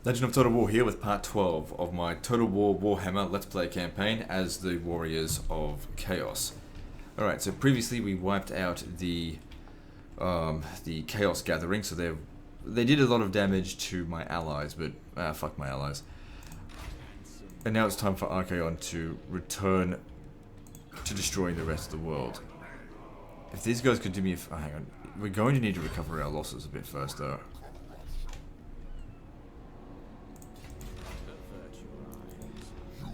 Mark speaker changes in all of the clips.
Speaker 1: Legend of Total War here with part 12 of my Total War Warhammer Let's Play campaign as the Warriors of Chaos. Alright, so previously we wiped out the Chaos Gathering, so they did a lot of damage to my allies, but fuck my allies. And now it's time for Archaon to return to destroying the rest of the world. If these guys could do me oh, hang on. We're going to need to recover our losses a bit first though.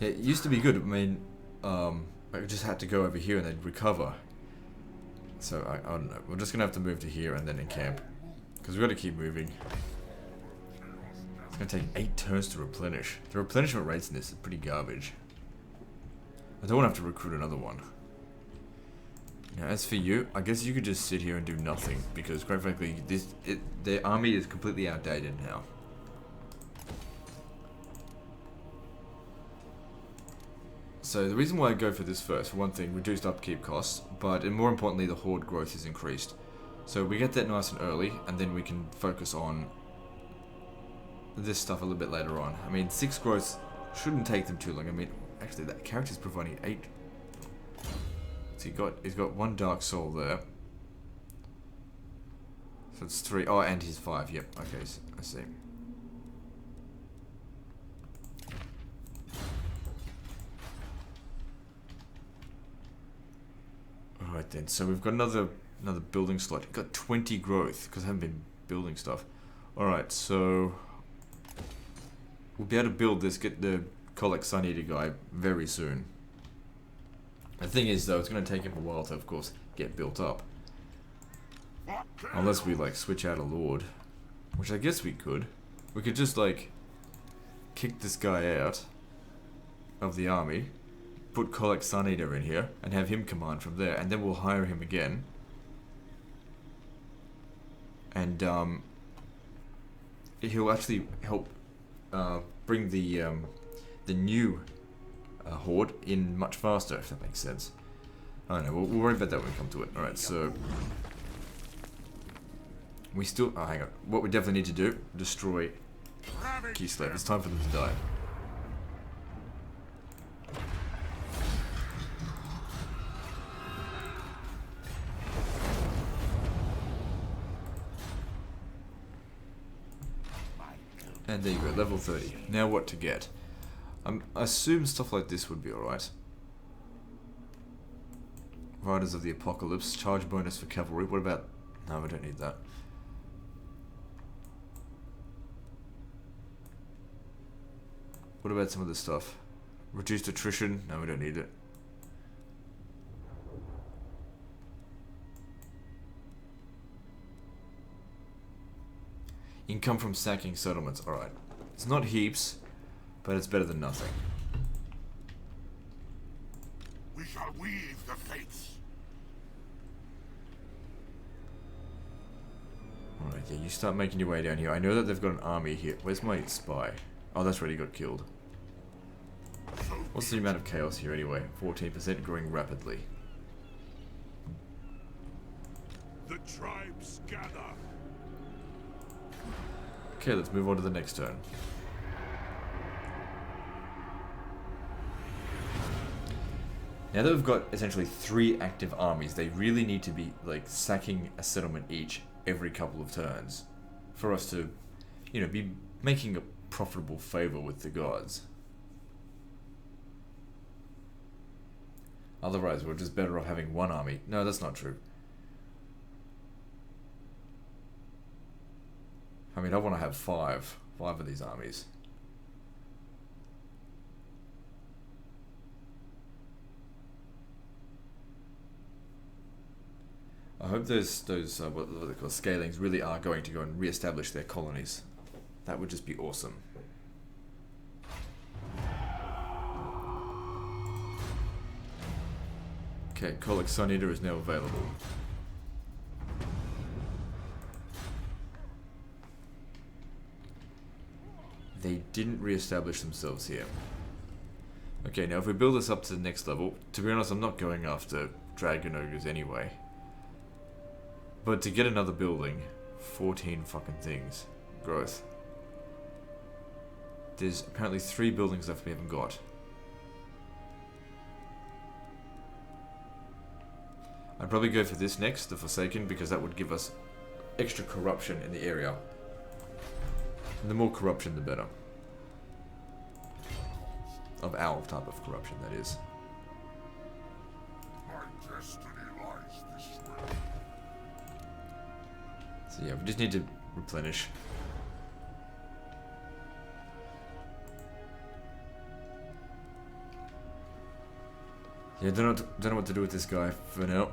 Speaker 1: Yeah, it used to be good. I mean, I just had to go over here and they'd recover. So, I don't know. We're just going to have to move to here and then encamp. Because we've got to keep moving. It's going to take 8 turns to replenish. The replenishment rates in this are pretty garbage. I don't want to have to recruit another one. Now, as for you, I guess you could just sit here and do nothing. Because, quite frankly, their army is completely outdated now. So the reason why I go for this first, for one thing, reduced upkeep costs, but more importantly the horde growth is increased. So we get that nice and early, and then we can focus on this stuff a little bit later on. I mean, 6 growth shouldn't take them too long. I mean, actually that character's providing 8. So he's got 1 dark soul there. So it's 3. Oh, and he's 5. Yep. Okay, I see. Alright then, so we've got another building slot. We've got 20 growth, because I haven't been building stuff. Alright, so we'll be able to build this, get the Kholek Sun Eater guy very soon. The thing is though, it's going to take him a while to, of course, get built up. Unless we, like, switch out a Lord. Which I guess we could. We could just, like, kick this guy out of the army. Put Kholek Sun Eater in here and have him command from there, and then we'll hire him again. And he'll actually help bring the new horde in much faster, if that makes sense. I don't know. We'll worry about that when we come to it. All right, so we still. Oh, hang on. What we definitely need to do: destroy Kholek. It's time for them to die. And there you go, level 30. Now what to get? I assume stuff like this would be alright. Riders of the Apocalypse, charge bonus for cavalry. What about... No, we don't need that. What about some of this stuff? Reduced attrition? No, we don't need it. Income from sacking settlements. Alright. It's not heaps, but it's better than nothing.
Speaker 2: We shall weave the fates.
Speaker 1: Alright, yeah, you start making your way down here. I know that they've got an army here. Where's my spy? Oh, that's where he got killed. What's the amount of chaos here anyway? 14%, growing rapidly.
Speaker 2: The tribes gather.
Speaker 1: Okay, let's move on to the next turn. Now that we've got essentially 3 active armies, they really need to be like sacking a settlement each every couple of turns for us to, you know, be making a profitable favor with the gods. Otherwise, we're just better off having 1 army. No, that's not true. I mean, I want to have 5 of these armies. I hope those what they call scalings really are going to go and re-establish their colonies. That would just be awesome. Okay, Kholek Sun Eater is now available. They didn't re-establish themselves here. Okay, now if we build this up to the next level, to be honest, I'm not going after Dragon Ogres anyway. But to get another building, 14 fucking things. Growth. There's apparently 3 buildings left we haven't got. I'd probably go for this next, the Forsaken, because that would give us extra corruption in the area. And the more corruption, the better. Of our type of corruption, that is.
Speaker 2: My destiny lies this way.
Speaker 1: So yeah, we just need to replenish. Yeah, don't know what to do with this guy for now.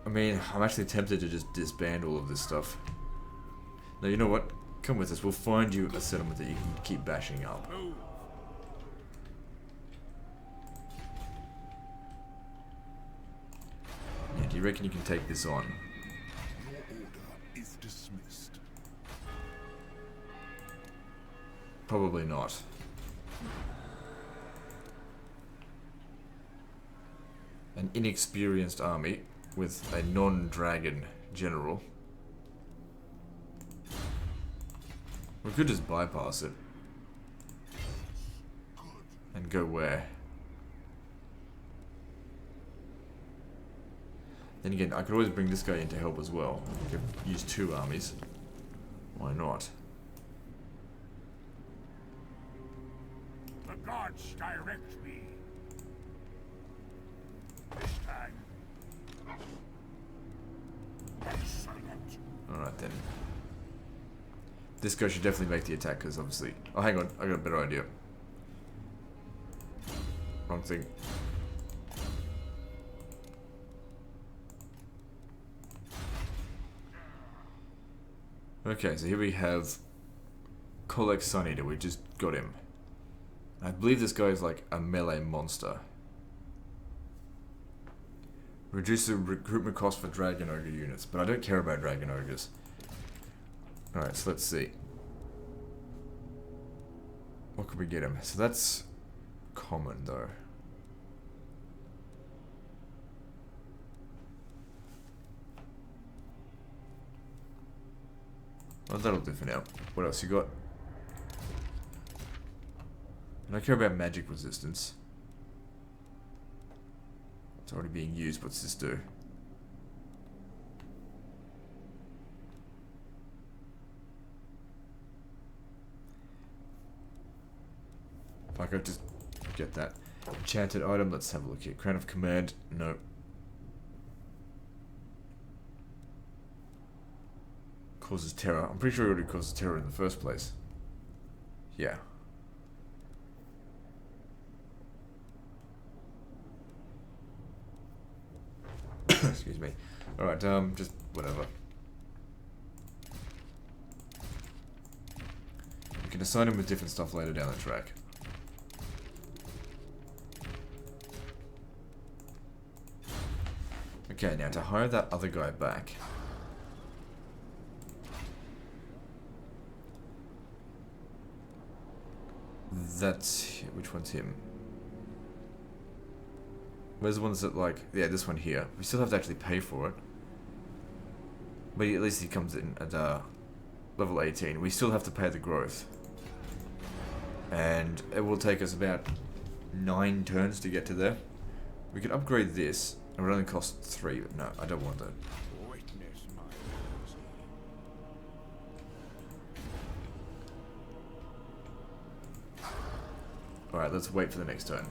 Speaker 1: I mean, I'm actually tempted to just disband all of this stuff. No, you know what? Come with us. We'll find you a settlement that you can keep bashing up. Yeah, do you reckon you can take this on?
Speaker 2: Your order is dismissed.
Speaker 1: Probably not. An inexperienced army with a non-dragon general. We could just bypass it. And go where? Then again, I could always bring this guy in to help as well. We could use 2 armies. Why not?
Speaker 2: The gods direct me. This time. Excellent.
Speaker 1: Alright then. This guy should definitely make the attack, because obviously... Oh, hang on. I got a better idea. Wrong thing. Okay, so here we have Kholek Sun Eater. We just got him. I believe this guy is like a melee monster. Reduce the recruitment cost for Dragon Ogre units, but I don't care about Dragon Ogres. Alright, so let's see. What could we get him? So that's common though. Well, that'll do for now. What else you got? I don't care about magic resistance. It's already being used. What's this do? If I could just get that. Enchanted item. Let's have a look here. Crown of Command. No. Causes terror. I'm pretty sure it already causes terror in the first place. Yeah. Excuse me. Alright, just whatever. We can assign him with different stuff later down the track. Okay, now to hire that other guy back. That's... which one's him? Where's the ones that like... yeah, this one here. We still have to actually pay for it. But at least he comes in at level 18. We still have to pay the growth. And it will take us about 9 turns to get to there. We could upgrade this. It would only cost 3, but no, I don't want that.
Speaker 2: Witness my
Speaker 1: Alright, let's wait for the next turn.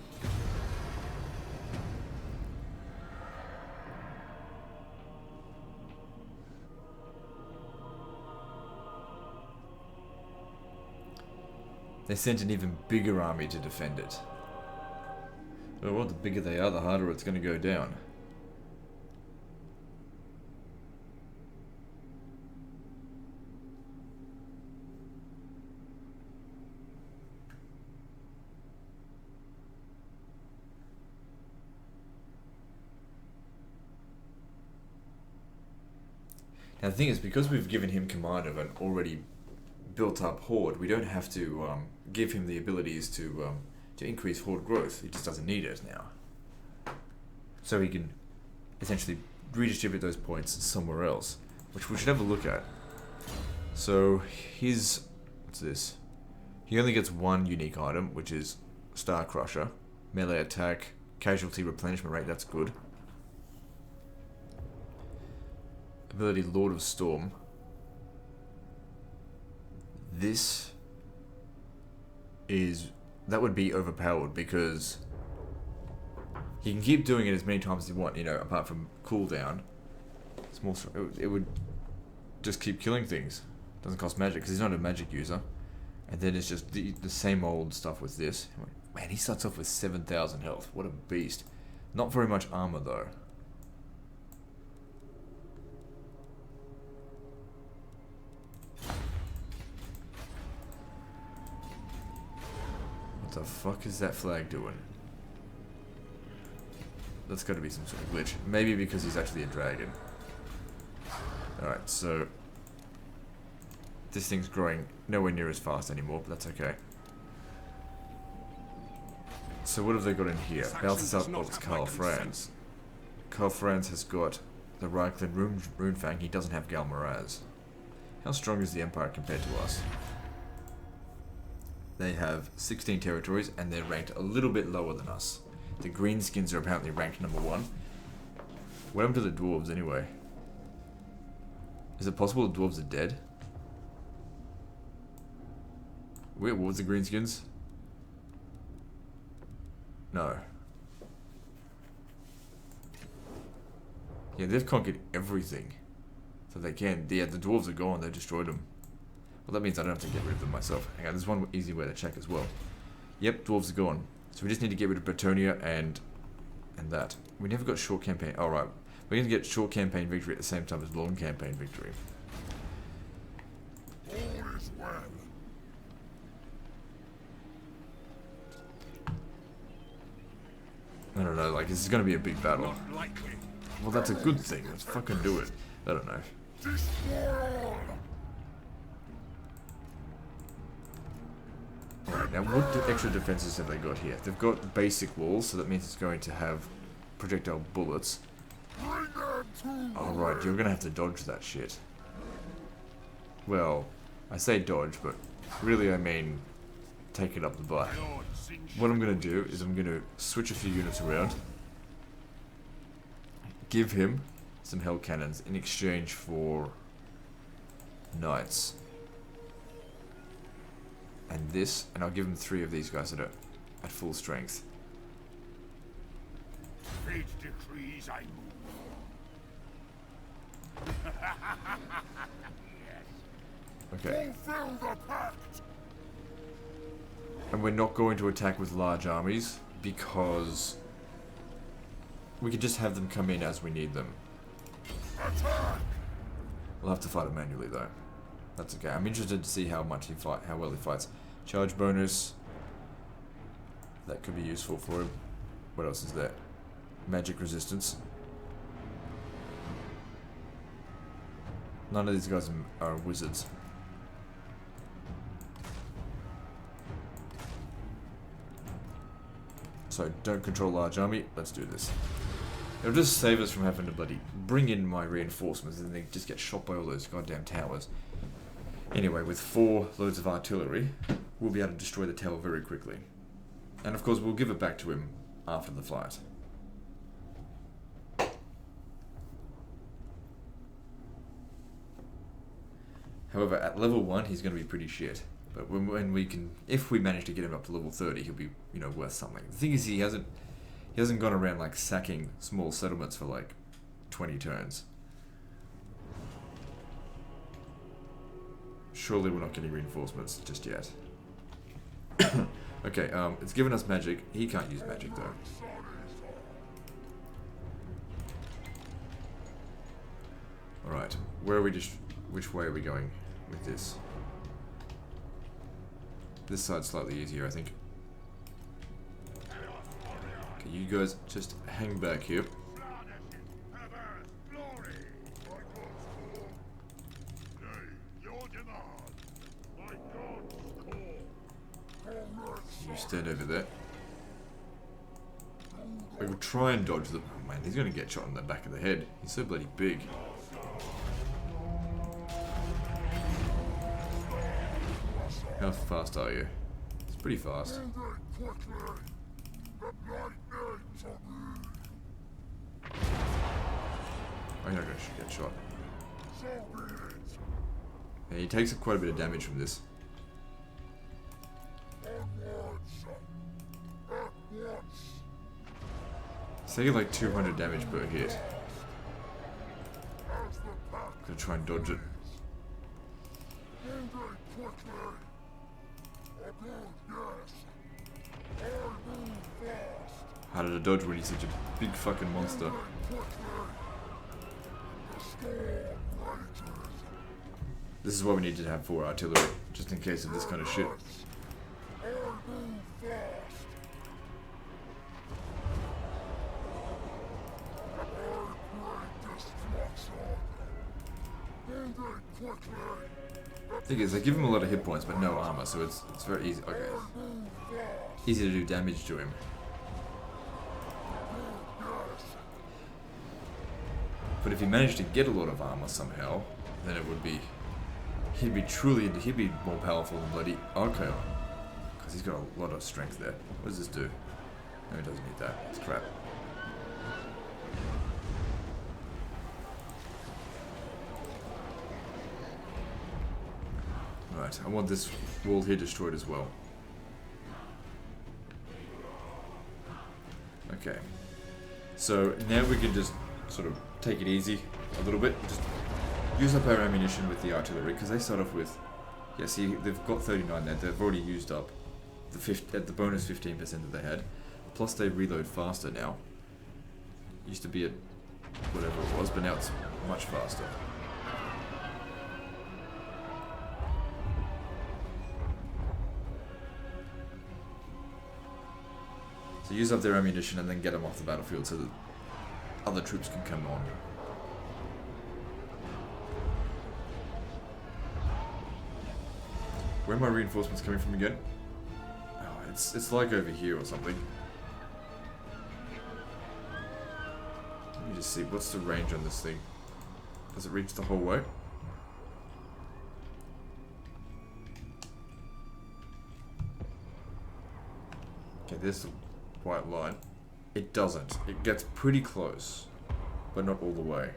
Speaker 1: They sent an even bigger army to defend it. Well, the bigger they are, the harder it's going to go down. Now the thing is, because we've given him command of an already built up horde, we don't have to give him the abilities to increase horde growth. He just doesn't need it now. So he can essentially redistribute those points somewhere else, which we should have a look at. So his... what's this? He only gets one unique item, which is Star Crusher. Melee attack, casualty replenishment rate, that's good. Ability Lord of Storm. This is... that would be overpowered because he can keep doing it as many times as you want, you know, apart from cooldown. It's more... it would just keep killing things. Doesn't cost magic because he's not a magic user. And then it's just the same old stuff with this. Man, he starts off with 7,000 health. What a beast. Not very much armor though. What the fuck is that flag doing? That's got to be some sort of glitch. Maybe because he's actually a dragon. Alright, so... this thing's growing nowhere near as fast anymore, but that's okay. So what have they got in here? Balthasar, oh, it's Karl Franz. Karl Franz has got the Reichland Runefang. He doesn't have Galmaraz. How strong is the Empire compared to us? They have 16 territories and they're ranked a little bit lower than us. The Greenskins are apparently ranked number 1. What happened to the Dwarves anyway? Is it possible the Dwarves are dead? Wait, what was the Greenskins? No. Yeah, they've conquered everything. So they can. Yeah, the Dwarves are gone. They destroyed them. Well, that means I don't have to get rid of them myself. Hang on, there's one easy way to check as well. Yep, Dwarves are gone. So we just need to get rid of Bretonia and that. We never got short campaign. Oh, right. We're going to get short campaign victory at the same time as long campaign victory.
Speaker 2: All is well.
Speaker 1: I don't know, like, this is going to be a big battle.
Speaker 2: Not likely.
Speaker 1: Well, that's a good thing. Let's fucking do it. I don't know.
Speaker 2: Destroy.
Speaker 1: Alright, now what extra defenses have they got here? They've got basic walls, so that means it's going to have projectile bullets. Alright, you're going to have to dodge that shit. Well, I say dodge, but really I mean take it up the butt. What I'm going to do is I'm going to switch a few units around. Give him some hell cannons in exchange for knights. And this, and I'll give him 3 of these guys that are at full strength.
Speaker 2: Fate decrees I move. Yes.
Speaker 1: Okay.
Speaker 2: Fulfill the pact.
Speaker 1: And we're not going to attack with large armies because we can just have them come in as we need them.
Speaker 2: Attack.
Speaker 1: We'll have to fight it manually though. That's okay. I'm interested to see how much how well he fights. Charge bonus. That could be useful for him. What else is there? Magic resistance. None of these guys are wizards. So don't control large army. Let's do this. It'll just save us from having to bloody bring in my reinforcements and then they just get shot by all those goddamn towers. Anyway, with 4 loads of artillery, we'll be able to destroy the tower very quickly. And of course, we'll give it back to him after the fight. However, at level 1, he's going to be pretty shit. But when we can, if we manage to get him up to level 30, he'll be, you know, worth something. The thing is, he hasn't gone around like sacking small settlements for like 20 turns. Surely we're not getting reinforcements just yet. Okay, it's given us magic. He can't use magic though. Alright, where are we which way are we going with this? This side's slightly easier, I think. Okay, you guys just hang back here. You stand over there. We will try and dodge them. Oh man, he's gonna get shot in the back of the head. He's so bloody big. How fast are you? It's pretty fast. Oh, you're not going to get shot. Yeah, he takes quite a bit of damage from this. He's taking like 200 damage per hit. Gonna try and dodge it. Harder to dodge when he's such a big fucking monster. This is why we need to have 4 artillery, just in case of this kind of shit. Thing is, they give him a lot of hit points, but no armor, so it's very easy. Okay, easy to do damage to him. But if he managed to get a lot of armor somehow, then it would be he'd be more powerful than bloody Archaon, because he's got a lot of strength there. What does this do? No, he doesn't need that. It's crap. Right, I want this wall here destroyed as well. Okay. So now we can just sort of take it easy a little bit. Just use up our ammunition with the artillery, because they start off with... Yeah, see, they've got 39 there. They've already used up the bonus 15% that they had. Plus they reload faster now. Used to be at whatever it was, but now it's much faster. So use up their ammunition and then get them off the battlefield so that other troops can come on. Where are my reinforcements coming from again? Oh, it's like over here or something. Let me just see, what's the range on this thing? Does it reach the whole way? Okay, there's the white line. It doesn't. It gets pretty close, but not all the way.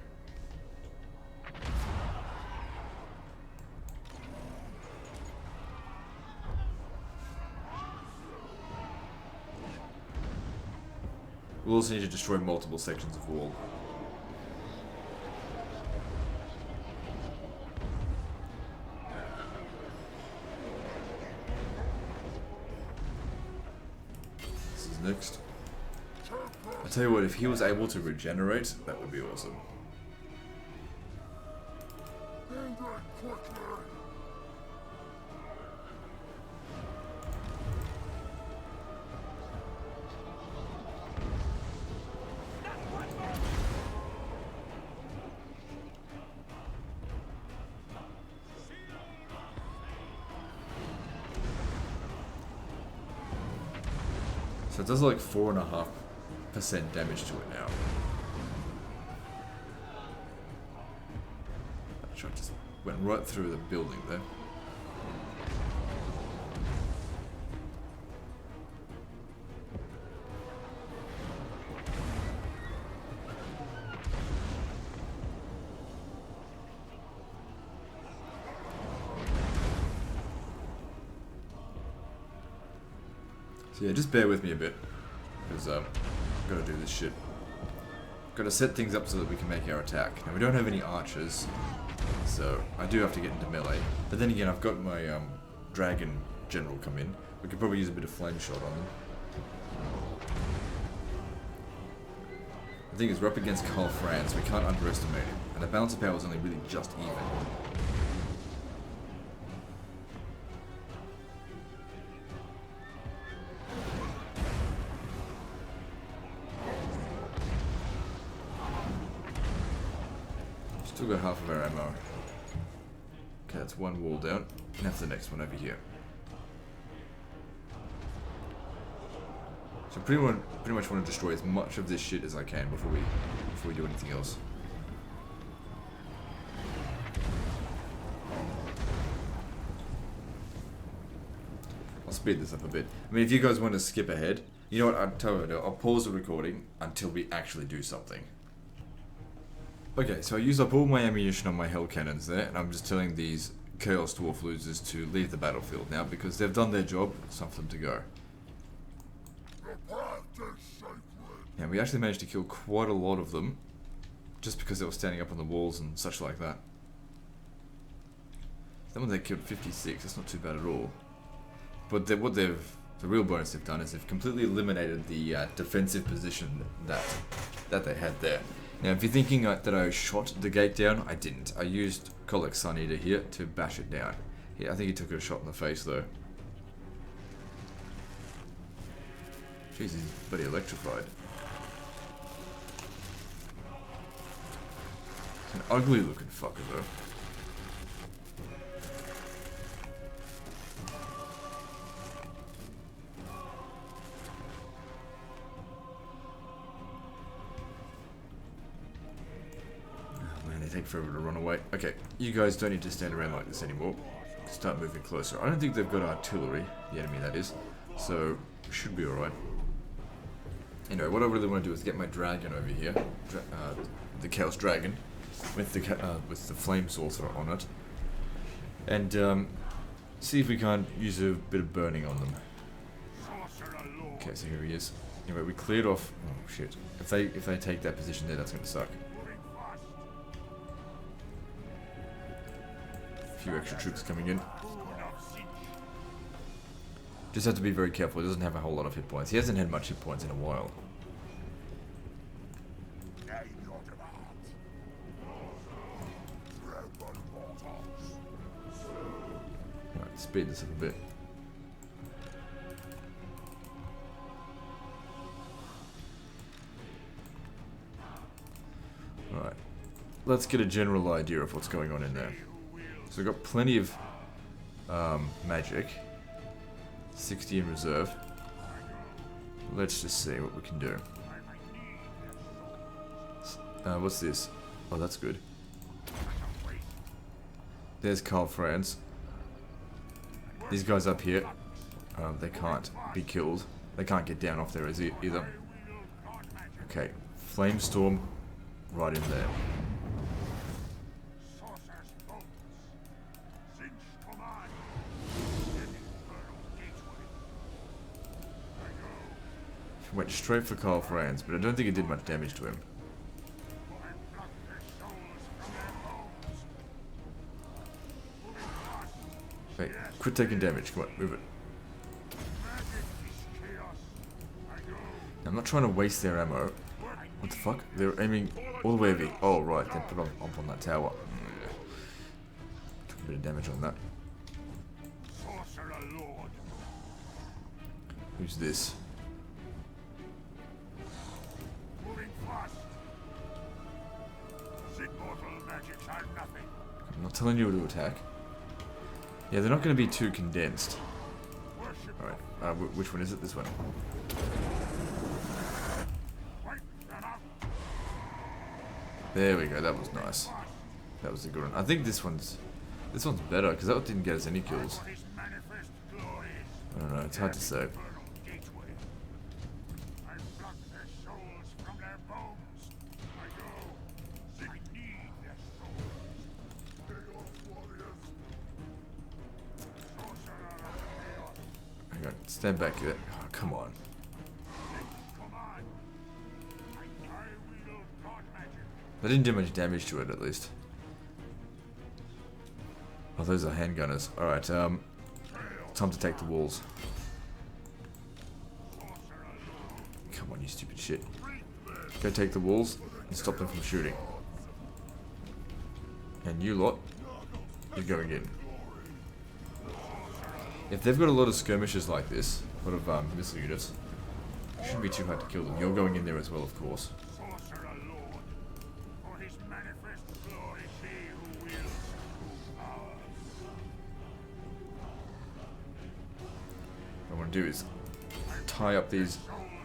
Speaker 1: We'll also need to destroy multiple sections of wall. This is next. I tell you what, if he was able to regenerate, that would be awesome. So it does like 4.5% damage to it now. That shot just went right through the building there. So yeah, just bear with me a bit, because I've got to do this shit. Got to set things up so that we can make our attack. Now we don't have any archers, so I do have to get into melee. But then again, I've got my dragon general come in. We could probably use a bit of flame shot on them. The thing is, we're up against Carl Franz, we can't underestimate him, and the balance of power is only really just even. Still got half of our ammo. Okay, that's one wall down. And that's the next one over here. So pretty much want to destroy as much of this shit as I can before we do anything else. I'll speed this up a bit. I mean, if you guys want to skip ahead, you know what, I'll tell you what, I'll pause the recording until we actually do something. Okay, so I used up all my ammunition on my hell cannons there, and I'm just telling these Chaos Dwarf losers to leave the battlefield now, because they've done their job, it's time for them to go. Yeah, we actually managed to kill quite a lot of them, just because they were standing up on the walls and such like that. That one they killed 56, that's not too bad at all. But the real bonus they've done is they've completely eliminated the defensive position that they had there. Now, if you're thinking that I shot the gate down, I didn't. I used Kholek Sun Eater here to bash it down. Yeah, I think he took a shot in the face though. Jeez, he's bloody electrified. It's an ugly looking fucker though. Take forever to run away. Okay, you guys don't need to stand around like this anymore. Start moving closer. I don't think they've got artillery, the enemy that is, so should be alright. Anyway, what I really want to do is get my dragon over here, the Chaos Dragon, with the flame saucer on it, and see if we can't use a bit of burning on them. Okay, so here he is. Anyway, we cleared off. Oh shit! If they take that position there, that's gonna suck. Few extra troops coming in. Just have to be very careful. He doesn't have a whole lot of hit points. He hasn't had much hit points in a while. Alright, speed this up a bit. Alright. Let's get a general idea of what's going on in there. So we've got plenty of magic, 60 in reserve. Let's just see what we can do. What's this? Oh, that's good. There's Carl Franz. These guys up here, they can't be killed. They can't get down off there either. Okay, Flame Storm right in there. Went straight for Carl Franz, but I don't think it did much damage to him. Hey, quit taking damage. Come on, move it. I'm not trying to waste their ammo. What the fuck? They're aiming all the way over here. Oh, right. They put up on that tower. Took a bit of damage on that. Who's this? I'm not telling you to attack. Yeah, they're not going to be too condensed. Alright, which one is it? This one. There we go, that was nice. That was a good one. I think this one's better, because that one didn't get us any kills. I don't know, it's hard to say. Stand back there. Oh, come on. They didn't do much damage to it, at least. Oh, those are handgunners. Alright, time to take the walls. Come on, you stupid shit. Go take the walls and stop them from shooting. And you lot, you're going in. If they've got a lot of skirmishers like this, a lot of missile units, it shouldn't be too hard to kill them. You're going in there as well, of course. What I want to do is tie up these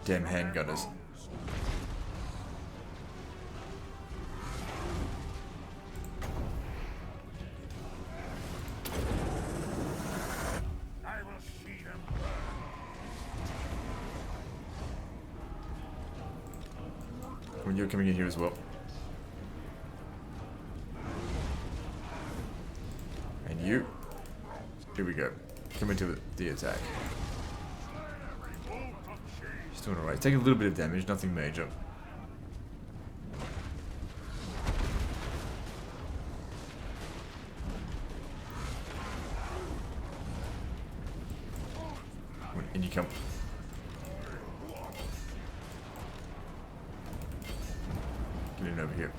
Speaker 1: damn handgunners. When you're coming in here as well. And you. Here we go. Come into the attack. He's doing alright. Taking a little bit of damage, nothing major. In you come. Get in over here.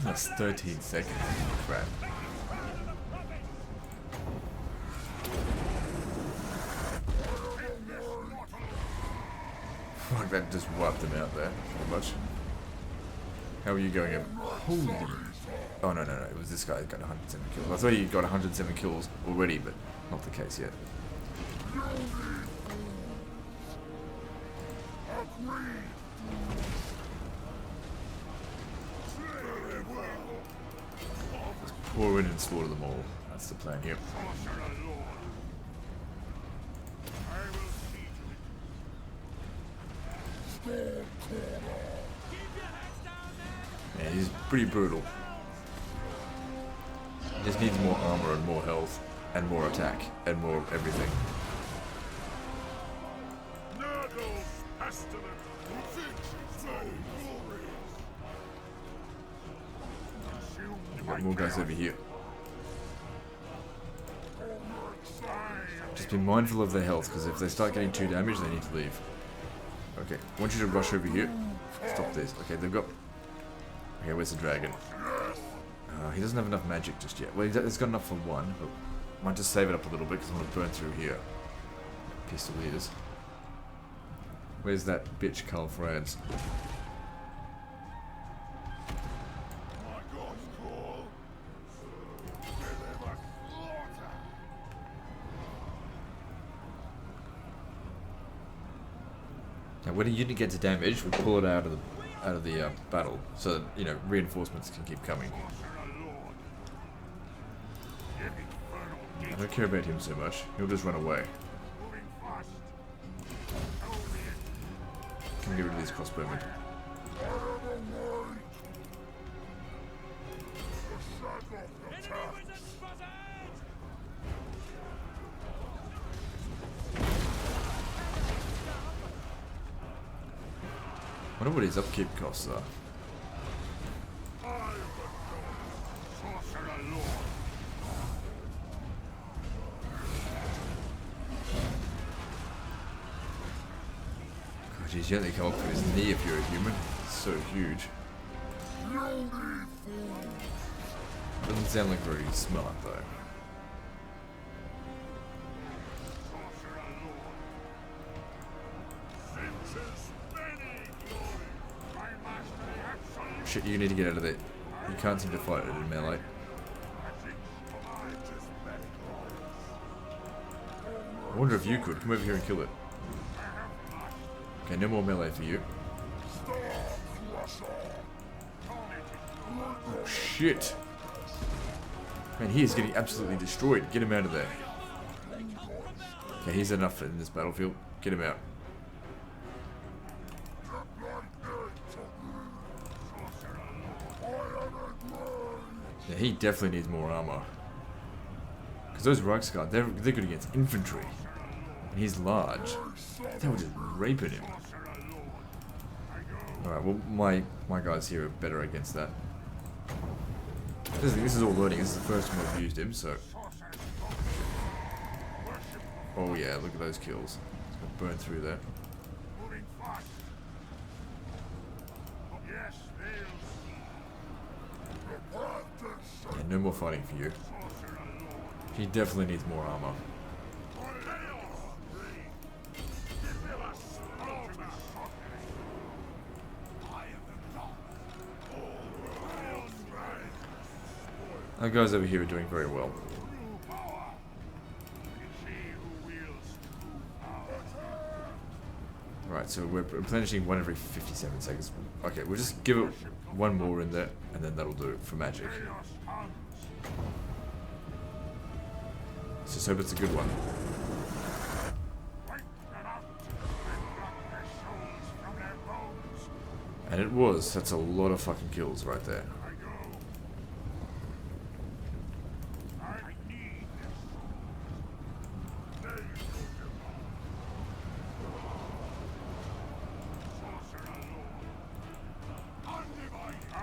Speaker 1: That's 13 seconds. Crap. Fuck, that just wiped them out there, pretty much. How are you going in? Holy... Oh, no. It was this guy that got 107 kills. I thought he got 107 kills already, but not the case yet. Let's pour in and slaughter them all. That's the plan here. Yeah, he's pretty brutal. Just needs more armor and more health and more attack and more everything. Got more guys over here. Just be mindful of their health, because if they start getting 2 damage, they need to leave. Okay, I want you to rush over here. Stop this. Okay, they've got... Okay, where's the dragon? He doesn't have enough magic just yet. Well, he's got enough for 1, but I might just save it up a little bit because I want to burn through here. Pistoliers. Where's that bitch, Carl France? Now, when a unit gets damage, we pull it out of the battle, so that, you know, reinforcements can keep coming. I don't care about him so much. He'll just run away. Can get rid of these crossbowmen. I wonder what his upkeep costs are. God, geez, you only come up to his knee if you're a human. It's so huge. Doesn't sound like very smart though. Shit, you need to get out of there. You can't seem to fight it in melee. I wonder if you could. Come over here and kill it. Okay, no more melee for you. Oh, shit. Man, he is getting absolutely destroyed. Get him out of there. Okay, he's enough in this battlefield. Get him out. Yeah, he definitely needs more armor. Because those Reichsguard, they're good against infantry. And he's large. They were just raping him. Alright, well, my guys here are better against that. This is all learning. This is the first time I've used him, so... Oh yeah, look at those kills. It's gonna burn through there. Yeah, no more fighting for you. He definitely needs more armor. Our guys over here are doing very well. Right, so we're replenishing one every 57 seconds. Okay, we'll just give it one more in there, and then that'll do it for magic. Let's just hope it's a good one. And it was. That's a lot of fucking kills right there.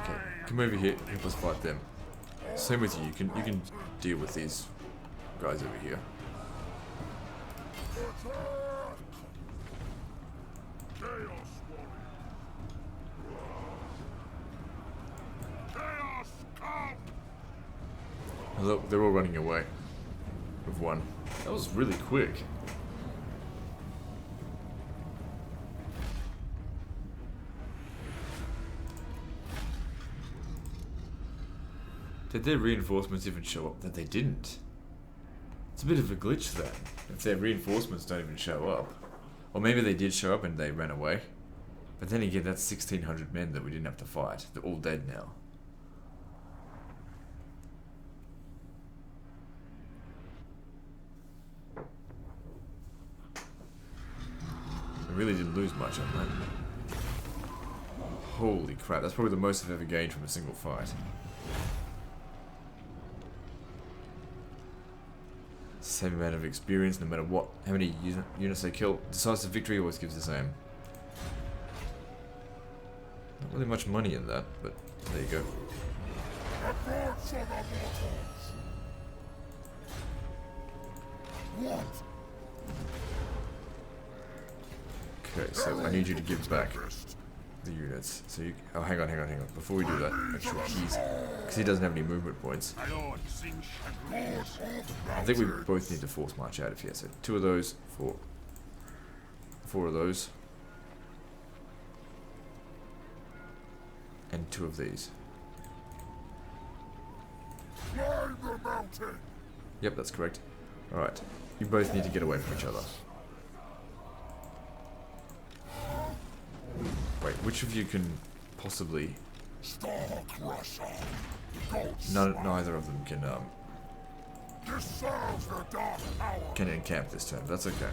Speaker 1: Okay, come over here, help us fight them. Same with you. You can deal with these guys over here. Look, they're all running away with one. That was really quick. Did their reinforcements even show up? That they didn't. It's a bit of a glitch then, if their reinforcements don't even show up. Or maybe they did show up and they ran away. But then again, that's 1,600 men that we didn't have to fight. They're all dead now. I really didn't lose much on that. Holy crap, that's probably the most I've ever gained from a single fight. Same amount of experience, no matter what, how many units they kill. Decisive victory always gives the same. Not really much money in that, but there you go. Okay, so I need you to give back the units. So you, oh, hang on. Before we do that, make sure he's, because he doesn't have any movement points. I think we both need to force march out of here. So 2 of those, 4 of those, and 2 of these. Yep, that's correct. All right, you both need to get away from each other. Wait, which of you can possibly? Neither of them can encamp this turn. That's okay.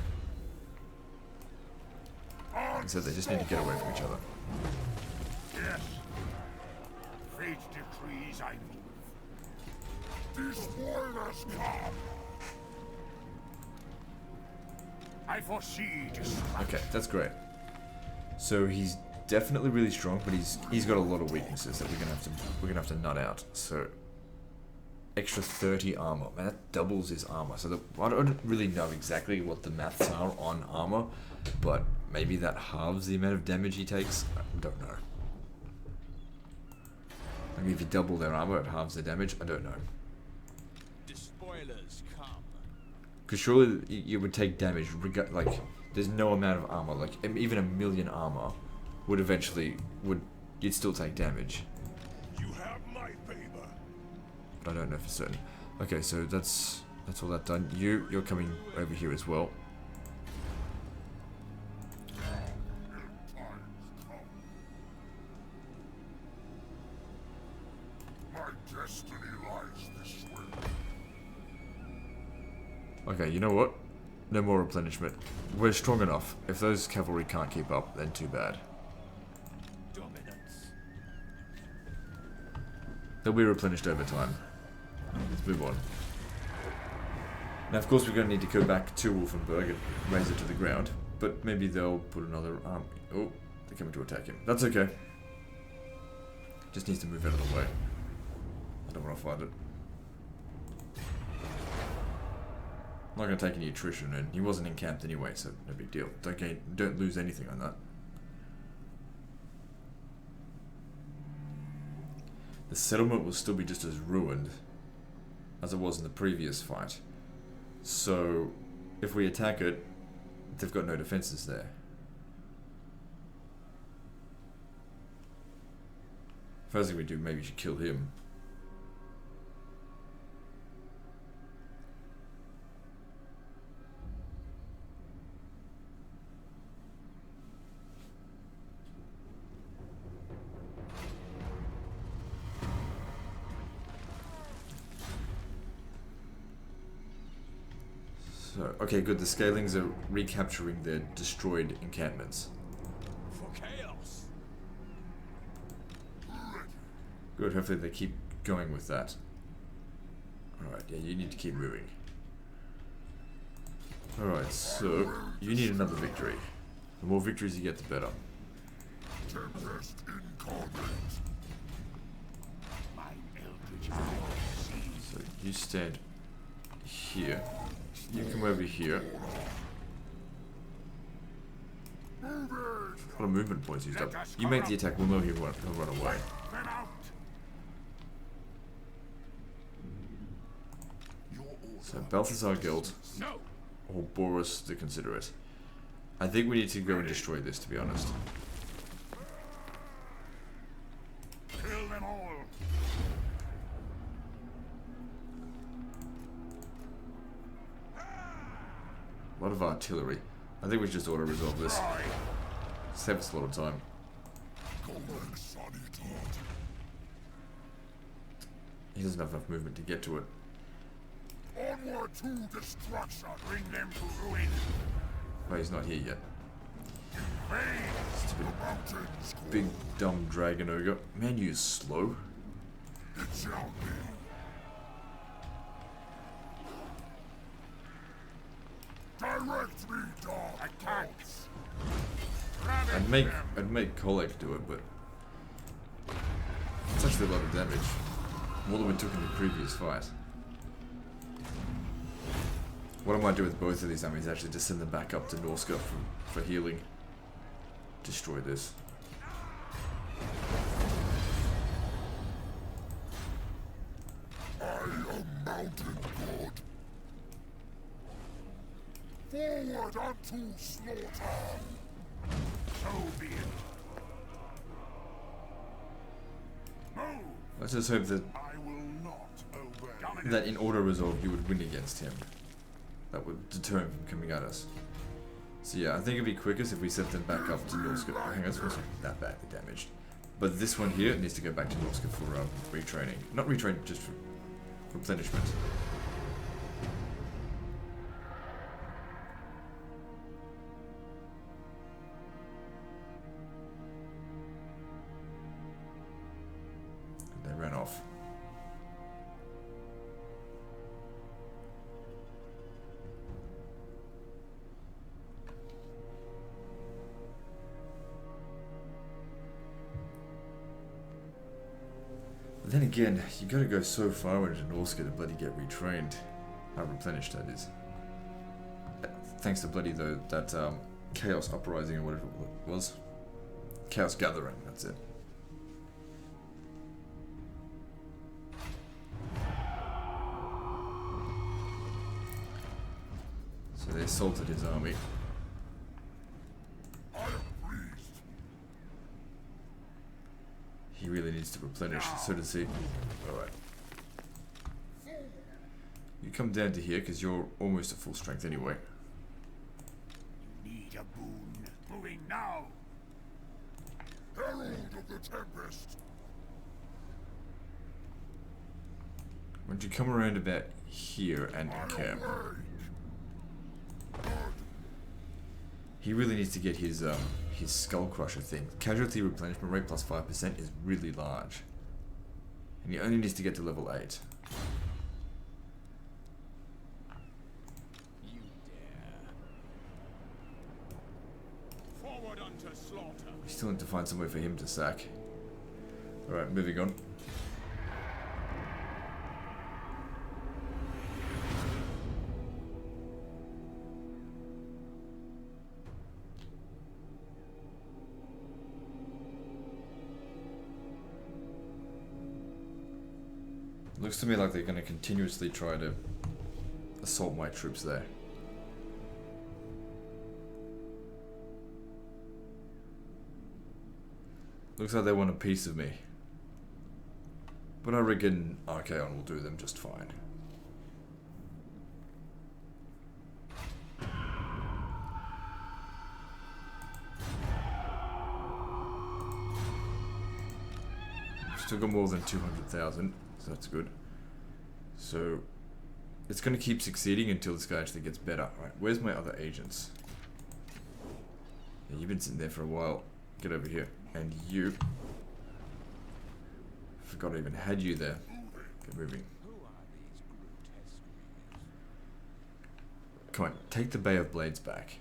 Speaker 1: So they just need to get away from each other.
Speaker 2: Yes. Fate decrees I move. Despoilers come. I foresee destruction.
Speaker 1: Okay, that's great. So he's definitely really strong, but he's got a lot of weaknesses that we're gonna have to nut out. So extra 30 armor. Man, that doubles his armor. So I don't really know exactly what the maths are on armor, but maybe that halves the amount of damage he takes. I don't know. Maybe if you double their armor, it halves the damage. I don't know.
Speaker 3: Despoilers come.
Speaker 1: Because surely you would take damage. Like, there's no amount of armor. Like, even 1,000,000 armor would eventually you'd still take damage.
Speaker 2: You have my favor.
Speaker 1: But I don't know for certain. Okay, so that's all that done. You're coming over here as well.
Speaker 2: My destiny lies this way.
Speaker 1: Okay, you know what? No more replenishment. We're strong enough. If those cavalry can't keep up, then too bad.
Speaker 3: Dominance.
Speaker 1: They'll be replenished over time. Let's move on. Now, of course, we're going to need to go back to Wolfenburg and raise it to the ground. But maybe they'll put another army. Oh, they're coming to attack him. That's okay. Just needs to move out of the way. I don't want to fight it. I'm not going to take any attrition, and he wasn't encamped anyway, so no big deal. Don't lose anything on that. The settlement will still be just as ruined as it was in the previous fight. So, if we attack it, they've got no defenses there. First thing we do, maybe we should kill him. So, okay, good. The scalings are recapturing their destroyed encampments.
Speaker 3: For chaos.
Speaker 1: Good, hopefully they keep going with that. Alright, yeah, you need to keep moving. Alright, so you need another victory. The more victories you get, the better.
Speaker 2: Tempest incarnate.
Speaker 3: My eldritch eye.
Speaker 1: So you stand here. You come over here. A lot of movement points used up. You make the attack, we'll know he'll run away.
Speaker 2: Them out.
Speaker 1: So Balthazar Guild,
Speaker 3: No.
Speaker 1: or Boris the Considerate. I think we need to go and destroy this, to be honest.
Speaker 2: Kill them all.
Speaker 1: A lot of artillery. I think we should just auto-resolve this. Save us a lot of time.
Speaker 2: Kholek Sanitat.
Speaker 1: He doesn't have enough movement to get to it.
Speaker 2: Onward to destruction. Bring them to ruin.
Speaker 1: Oh, he's not here yet.
Speaker 2: Fade
Speaker 1: Stupid,
Speaker 2: the mountains.
Speaker 1: big, dumb dragon ogre. Man, you slow.
Speaker 2: It shall be. Direct me, dog. Attacks.
Speaker 1: I'd make Kholek do it, but it's actually a lot of damage. More than we took in the previous fight. What I might do with both of these armies is actually just send them back up to Norska for healing. Destroy this.
Speaker 2: I am mountain god. Forward unto slaughter. So be it. Move.
Speaker 1: Let's just hope that
Speaker 2: I will not obey.
Speaker 1: that in auto resolve you would win against him. That would deter him from coming at us. So yeah, I think it'd be quickest if we set them back up to Norska. Oh, hang on, it's not that badly damaged. But this one here needs to go back to Norska for retraining. Not retraining, just for replenishment. They ran off. But then again, you gotta go so far into Norska to bloody get retrained. Replenished, that is. Thanks to bloody that Chaos Uprising or whatever it was. Chaos Gathering, that's it. So they assaulted his army.
Speaker 2: I am pleased.
Speaker 1: He really needs to replenish, so does he. Alright. You come down to here because you're almost at full strength anyway.
Speaker 2: Need a boon. Moving now. Herald of the Tempest.
Speaker 1: Once you come around about here and encamp, he really needs to get his Skull Crusher thing. Casualty replenishment rate plus 5% is really large. And he only needs to get to level 8.
Speaker 3: You dare. Forward unto slaughter.
Speaker 1: We still need to find somewhere for him to sack. Alright, moving on. Looks to me like they're going to continuously try to assault my troops there. Looks like they want a piece of me. But I reckon Archaon will do them just fine. Still got more than 200,000, so that's good. So it's going to keep succeeding until this guy actually gets better. Right, where's my other agents? Yeah, you've been sitting there for a while. Get over here. And you. Forgot I even had you there. Get moving.
Speaker 3: Who are these grotesque reels?
Speaker 1: Come on, take the Bay of Blades back.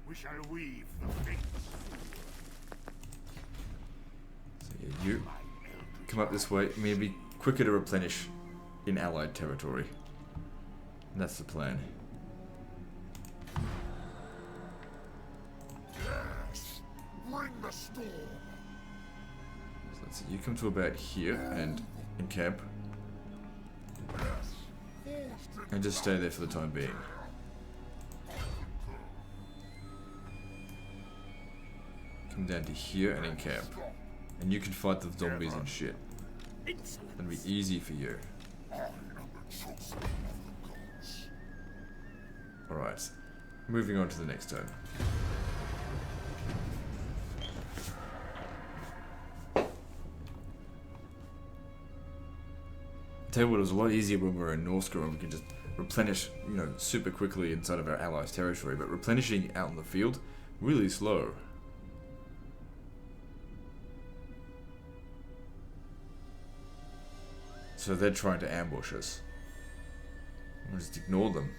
Speaker 2: We shall weave the fates.
Speaker 1: So yeah, you come up this way. I mean, it'd be quicker to replenish in allied territory. And that's the plan.
Speaker 2: Yes, bring the storm.
Speaker 1: So let's see, you come to about here and encamp. And just stay there for the time being. Come down to here and encamp. And you can fight the zombies and shit. That'll be easy for you. Alright. Moving on to the next turn. Tell you what, it was a lot easier when we were in Norska and we could just replenish, you know, super quickly inside of our allies' territory, but replenishing out in the field, really slow. So they're trying to ambush us. We'll just ignore them.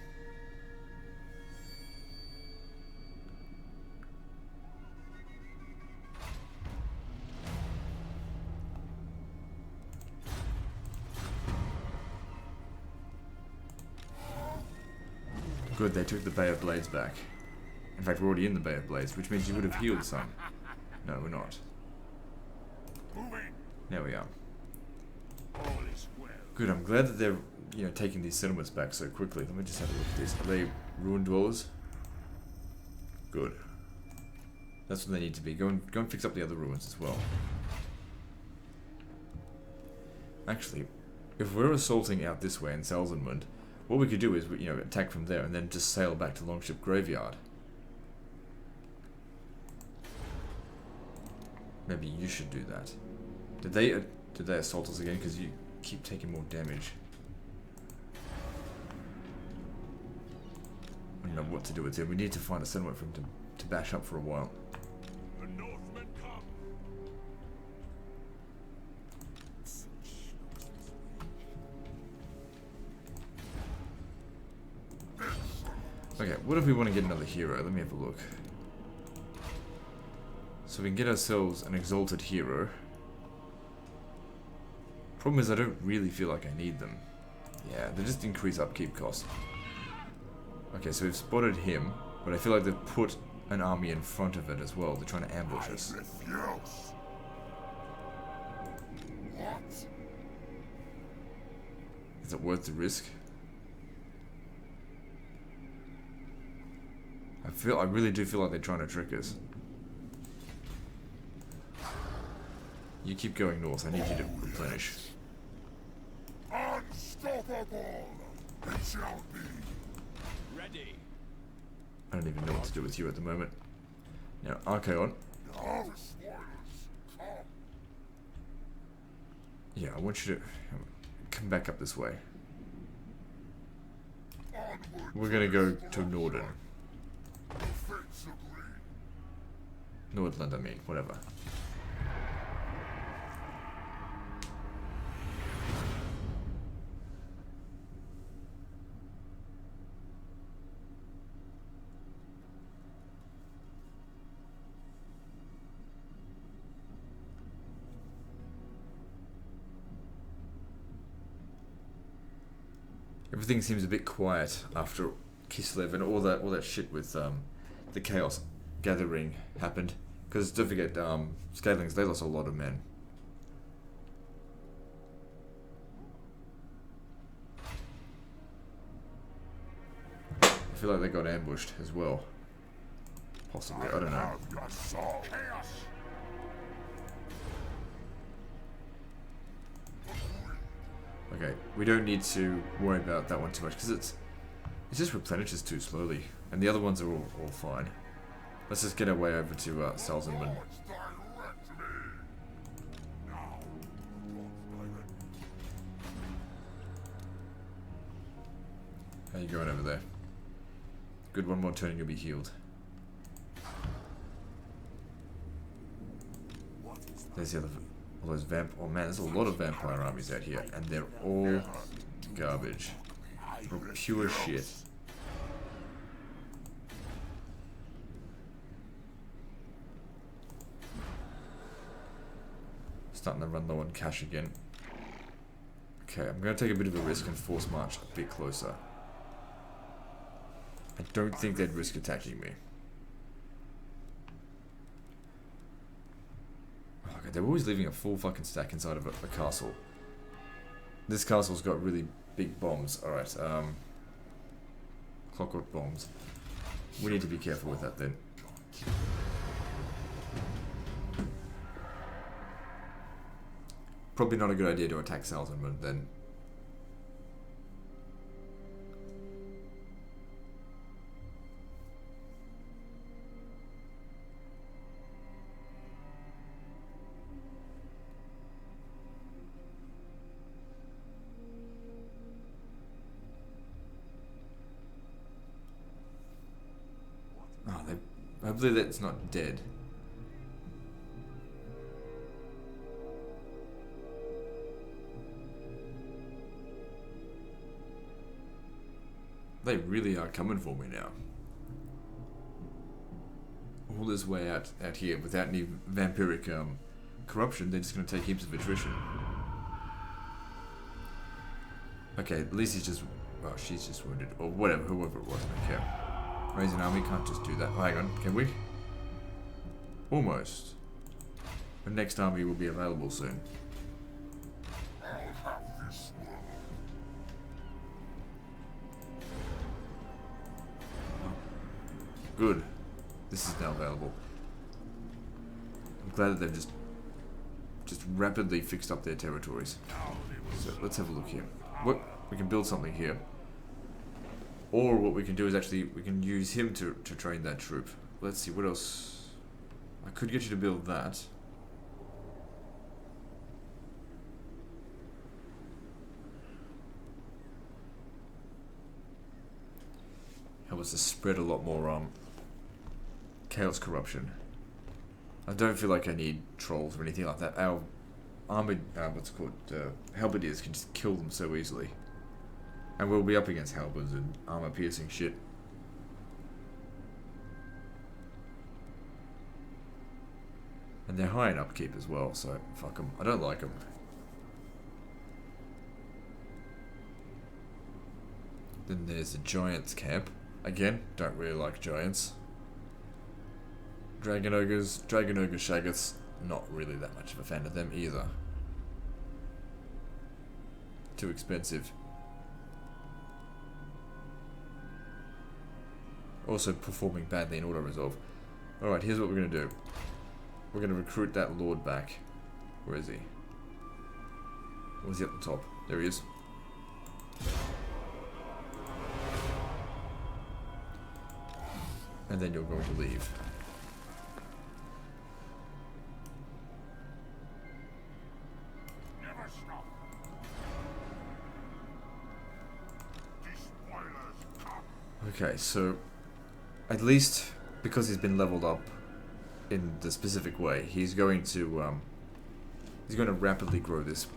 Speaker 1: Good, they took the Bay of Blades back. In fact, we're already in the Bay of Blades, which means you would have healed some. No, we're not.
Speaker 2: Moving.
Speaker 1: There we are.
Speaker 2: All is well.
Speaker 1: Good, I'm glad that they're, you know, taking these settlements back so quickly. Let me just have a look at this. Are they ruined dwellers? Good. That's what they need to be. Go and fix up the other ruins as well. Actually, if we're assaulting out this way in Salzenmund, what we could do is, you know, attack from there and then just sail back to Longship Graveyard. Maybe you should do that. Did they assault us again? Because you keep taking more damage. I don't know what to do with him. We need to find a settlement for him to bash up for a while.
Speaker 2: The Northmen come.
Speaker 1: Okay, what if we want to get another hero? Let me have a look. So we can get ourselves an exalted hero. Problem is I don't really feel like I need them. Yeah, they just increase upkeep costs. Okay, so we've spotted him, but I feel like they've put an army in front of it as well. They're trying to ambush us.
Speaker 2: Refuse. What?
Speaker 1: Is it worth the risk? I really do feel like they're trying to trick us. You keep going north. I need you to replenish.
Speaker 2: Unstoppable. It shall be.
Speaker 3: Ready.
Speaker 1: I don't even know what to do with you at the moment. Now, Archaon.
Speaker 2: Our spoilers come.
Speaker 1: Yeah, I want you to come back up this way.
Speaker 2: Onward.
Speaker 1: We're gonna go to Norden.
Speaker 2: The fates agree.
Speaker 1: Nordland, I mean, whatever. Everything seems a bit quiet after Kislev and all that shit with the Chaos Gathering happened. Because don't forget, Scalings, they lost a lot of men. I feel like they got ambushed as well. Possibly, I don't know.
Speaker 2: Have your soul. Chaos.
Speaker 1: Okay, we don't need to worry about that one too much because it just replenishes too slowly, and the other ones are all fine. Let's just get our way over to Salzenman.
Speaker 2: Lords direct me. Now. Lords direct me.
Speaker 1: How you going over there? Good, one more turn and you'll be healed. There's the other, all those oh man, there's a lot of vampire armies out here, and they're all garbage. All pure shit. Starting to run low on cash again. Okay, I'm going to take a bit of a risk and force march a bit closer. I don't think they'd risk attacking me. Okay, they're always leaving a full fucking stack inside of a castle. This castle's got really big bombs. Alright, clockwork bombs. We need to be careful with that then. Probably not a good idea to attack Salzman then. Hopefully that's not dead. They really are coming for me now. All this way out here without any vampiric corruption, they're just going to take heaps of attrition. Okay, at least he's just... well, she's just wounded. Or whatever, whoever it was, I don't care. Raise an army, can't just do that. Oh, hang on, can we? Almost. The next army will be available soon. Good. This is now available. I'm glad that they've just rapidly fixed up their territories. So let's have a look here. What we can build something here. Or what we can do is actually we can use him to train that troop. Let's see what else. I could get you to build that. Help us to spread a lot more chaos corruption. I don't feel like I need trolls or anything like that. Our armored, what's it called, halberdiers can just kill them so easily. And we'll be up against halberds and armor piercing shit. And they're high in upkeep as well, so fuck them. I don't like them. Then there's the giants camp. Again, don't really like giants. Dragon ogres, shaggoths, not really that much of a fan of them either. Too expensive. Also performing badly in auto-resolve. Alright, here's what we're going to do. We're going to recruit that lord back. Where is he? Or is he at the top? There he is. And then you're going to leave.
Speaker 2: Never stop. Despoilers come.
Speaker 1: Okay, so at least because he's been leveled up in the specific way, he's going to rapidly grow this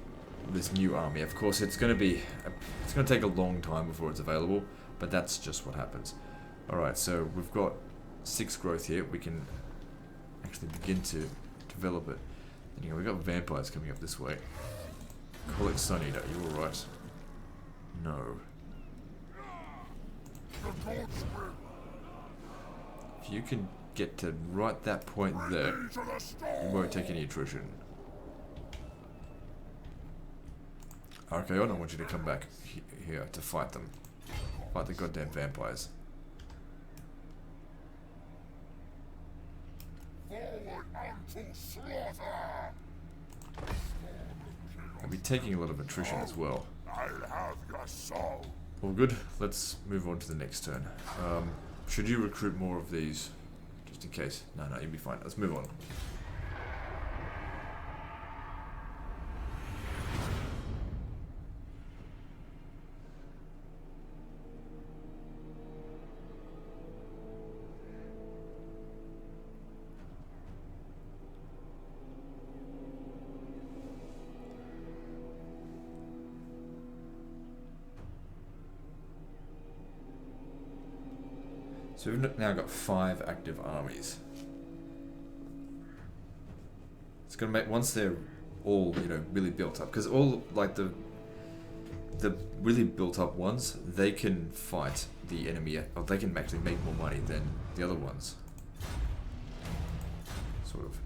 Speaker 1: new army. Of course, it's going to take a long time before it's available, but that's just what happens. All right, so we've got 6 growth here. We can actually begin to develop it. And, you know, we've got vampires coming up this way. Kholek Sun Eater, you all right? No. If you can get to right that point there, you won't take any attrition. Archaon, I want you to come back here to fight them. Fight the goddamn vampires. I'll be taking a lot of attrition as well.
Speaker 2: I'll have your soul.
Speaker 1: All good. Let's move on to the next turn. Should you recruit more of these? Just in case. No, you'll be fine. Let's move on. So we've now got 5 active armies. It's gonna make, once they're all, you know, really built up, because all, like, the really built up ones, they can fight the enemy, or they can actually make more money than the other ones. Sort of.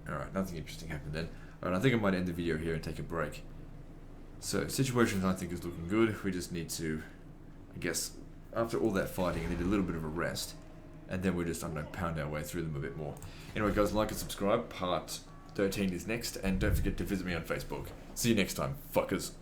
Speaker 1: Alright, nothing interesting happened then. Alright, I think I might end the video here and take a break. So, situations I think is looking good. We just need to, I guess, after all that fighting, I need a little bit of a rest. And then we'll just, I don't know, pound our way through them a bit more. Anyway guys, like and subscribe. Part 13 is next. And don't forget to visit me on Facebook. See you next time, fuckers.